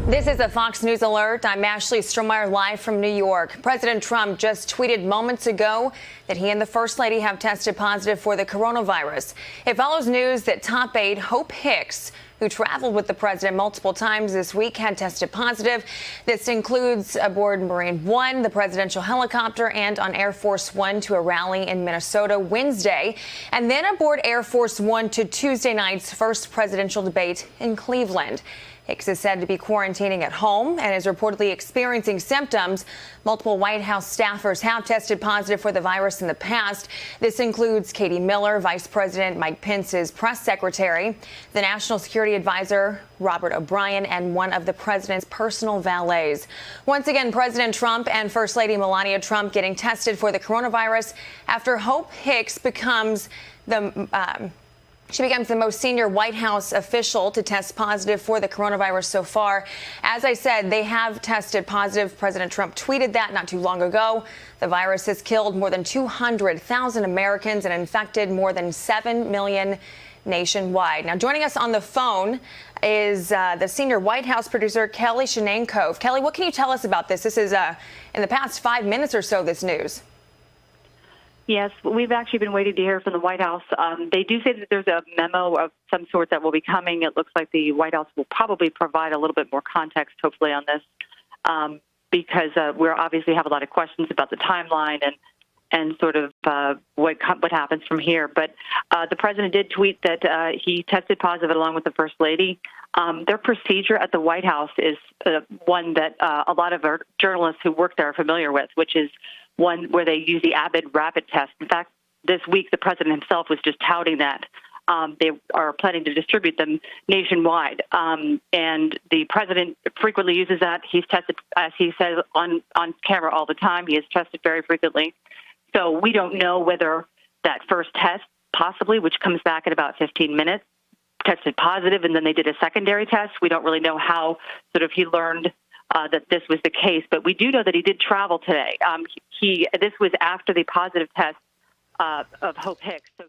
This is a Fox News alert. I'm Ashley Strohmeyer live from New York. President Trump just tweeted moments ago that he and the First Lady have tested positive for the coronavirus. It follows news that top aide Hope Hicks, who traveled with the president multiple times this week, had tested positive. This includes aboard Marine One, the presidential helicopter, and on Air Force One to a rally in Minnesota Wednesday, and then aboard Air Force One to Tuesday night's first presidential debate in Cleveland. Hicks is said to be quarantining at home and is reportedly experiencing symptoms. Multiple White House staffers have tested positive for the virus in the past. This includes Katie Miller, Vice President Mike Pence's press secretary, the National Security Advisor Robert O'Brien, and one of the president's personal valets. Once again, President Trump and First Lady Melania Trump getting tested for the coronavirus after Hope Hicks becomes She becomes the most senior White House official to test positive for the coronavirus so far. As I said, they have tested positive. President Trump tweeted that not too long ago. The virus has killed more than 200,000 Americans and infected more than 7 million nationwide. Now, joining us on the phone is the senior White House producer, Kelly Shenenko. Kelly, what can you tell us about this? This is in the past 5 minutes or so, this news. Yes, we've actually been waiting to hear from the White House. They do say that there's a memo of some sort that will be coming. It looks like the White House will probably provide a little bit more context, hopefully, on this, because we obviously have a lot of questions about the timeline and sort of what happens from here. But the president did tweet that he tested positive along with the First Lady. Their procedure at the White House is one that a lot of our journalists who work there are familiar with, which is one where they use the Abbott rapid test. In fact, this week, the president himself was just touting that. They are planning to distribute them nationwide. And the president frequently uses that. He's tested, as he says, on camera all the time. He has tested very frequently. So we don't know whether that first test, possibly, which comes back in about 15 minutes, tested positive, and then they did a secondary test. We don't really know how sort of he learned that this was the case, but we do know that he did travel today. This was after the positive test of Hope Hicks. So